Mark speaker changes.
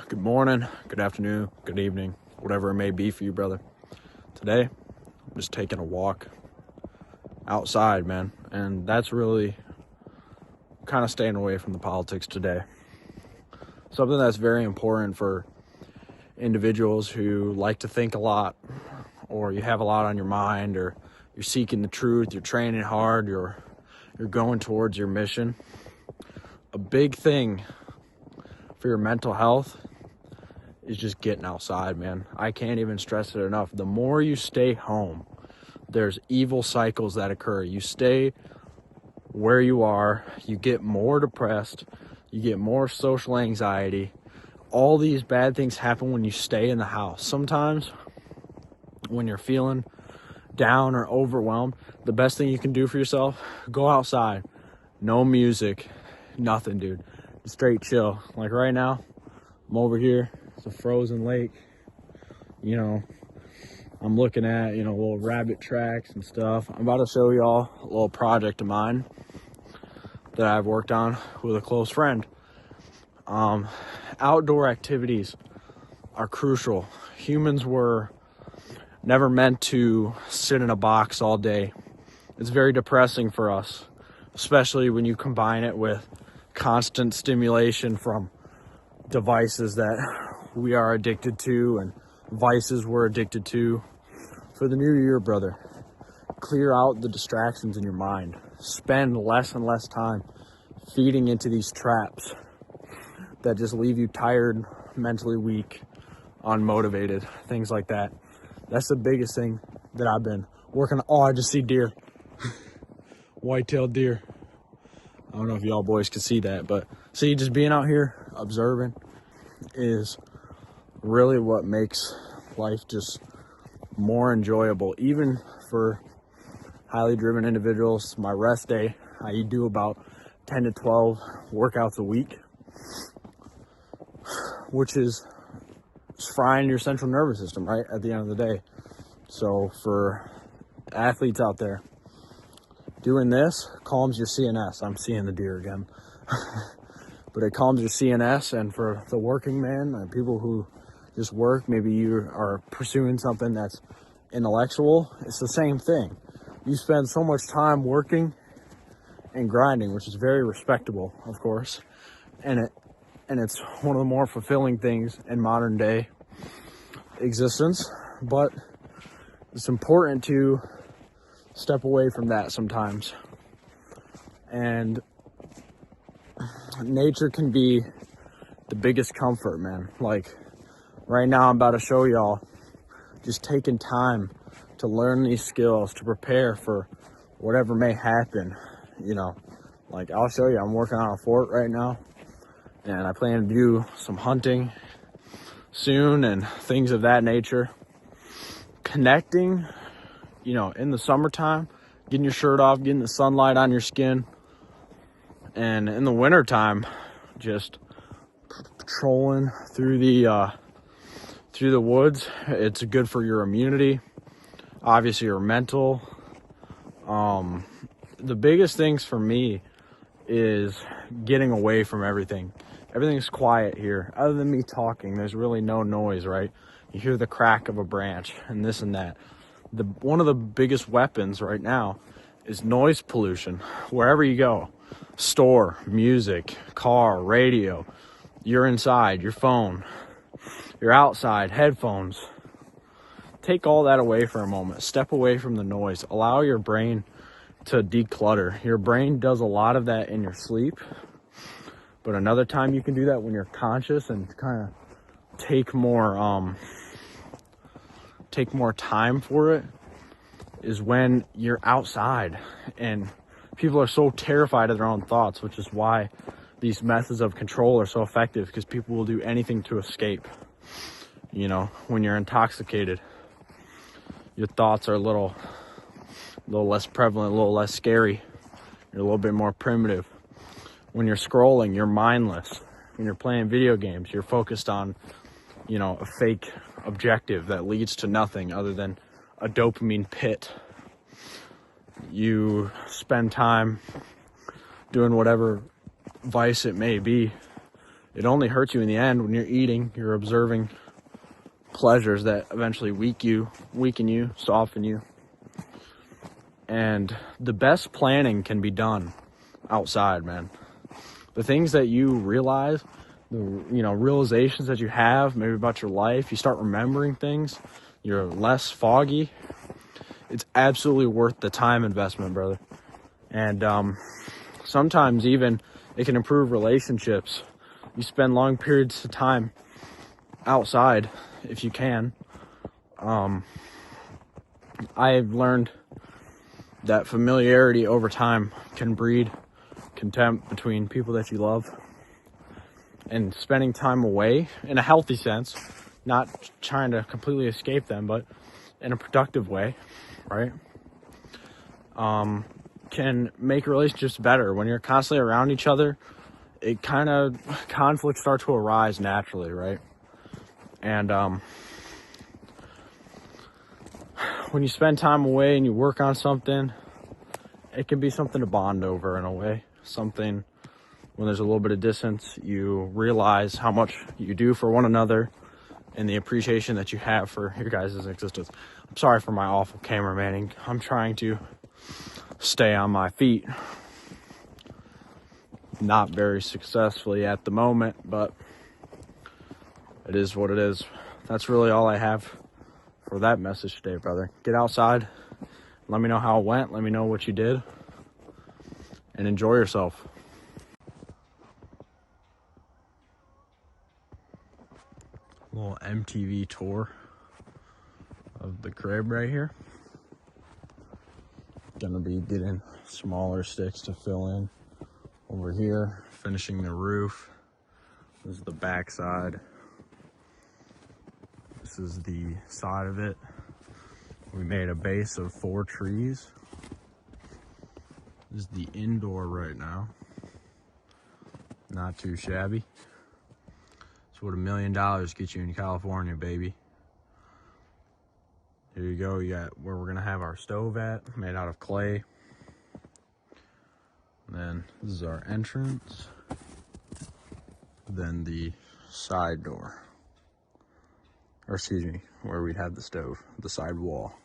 Speaker 1: Good morning, good afternoon, good evening, whatever it may be for you, brother. Today, I'm just taking a walk outside, man. And that's really kind of staying away from the politics today. Something that's very important for individuals who like to think a lot, or you have a lot on your mind, or you're seeking the truth, you're training hard, you're going towards your mission. A big thing for your mental health is just getting outside, man. I can't even stress it enough. The more you stay home, there's evil cycles that occur. You stay where you are, you get more depressed, you get more social anxiety. All these bad things happen when you stay in the house. Sometimes when you're feeling down or overwhelmed, the best thing you can do for yourself, go outside. No music, nothing, dude. Straight chill. Like right now, I'm over here. It's a frozen lake. I'm looking at, little rabbit tracks and stuff. I'm about to show y'all a little project of mine that I've worked on with a close friend. Outdoor activities are crucial. Humans were never meant to sit in a box all day. It's very depressing for us, especially when you combine it with constant stimulation from devices that we are addicted to and vices we're addicted to. For the new year, brother, clear out the distractions in your mind. Spend less and less time feeding into these traps that just leave you tired, mentally weak, unmotivated, things like that. That's the biggest thing that I've been working on. Oh, I just see deer. White-tailed deer. I don't know if y'all boys can see that, but see, just being out here observing is really what makes life just more enjoyable. Even for highly driven individuals, my rest day, I do about 10 to 12 workouts a week, which is frying your central nervous system, right, at the end of the day. So for athletes out there, doing this calms your CNS. I'm seeing the deer again. But it calms your CNS, and for the working man, people who just work, maybe you are pursuing something that's intellectual, it's the same thing. You spend so much time working and grinding, which is very respectable, of course, and it's one of the more fulfilling things in modern day existence, but it's important to step away from that sometimes. And nature can be the biggest comfort, man. Like right now, I'm about to show y'all just taking time to learn these skills, to prepare for whatever may happen. Like I'll show you, I'm working on a fort right now, and I plan to do some hunting soon and things of that nature. Connecting, in the summertime, getting your shirt off, getting the sunlight on your skin. And in the wintertime, just patrolling through the woods. It's good for your immunity, obviously your mental. The biggest things for me is getting away from everything. Everything's quiet here. Other than me talking, there's really no noise, right? You hear the crack of a branch and this and that. One of the biggest weapons right now is noise pollution. Wherever you go, store, music, car, radio, you're inside, your phone, you're outside, headphones. Take all that away for a moment. Step away from the noise. Allow your brain to declutter. Your brain does a lot of that in your sleep, but another time you can do that when you're conscious and kind of take more time for it is when you're outside. And people are so terrified of their own thoughts, which is why these methods of control are so effective, because people will do anything to escape. When you're intoxicated, your thoughts are a little less prevalent, a little less scary. You're a little bit more primitive. When you're scrolling, you're mindless. When you're playing video games, you're focused on, a fake objective that leads to nothing other than a dopamine pit. You spend time doing whatever vice it may be, it only hurts you in the end. When you're eating, you're observing pleasures that eventually weaken you, soften you. And the best planning can be done outside, man. The things that you realize, the realizations that you have maybe about your life, you start remembering things, you're less foggy. It's absolutely worth the time investment, brother. And sometimes even it can improve relationships. You spend long periods of time outside if you can. I've learned that familiarity over time can breed contempt between people that you love. And spending time away in a healthy sense, not trying to completely escape them, but in a productive way, right? Can make relationships better. When you're constantly around each other, it kind of, conflicts start to arise naturally, right? And when you spend time away and you work on something, it can be something to bond over in a way. Something, when there's a little bit of distance, you realize how much you do for one another and the appreciation that you have for your guys' existence. I'm sorry for my awful cameramanning. I'm trying to stay on my feet. Not very successfully at the moment, but it is what it is. That's really all I have for that message today, brother. Get outside. Let me know how it went. Let me know what you did. And enjoy yourself. A little MTV tour of the crib right here. Gonna be getting smaller sticks to fill in over here, finishing the roof. This is the back side. This is the side of it. We made a base of 4 trees. This is the indoor right now. Not too shabby. It's what $1 million gets you in California, baby. Here you go. You got where we're gonna have our stove at, made out of clay. And then this is our entrance. Then the side door. Or excuse me, where we'd have the stove, the side wall.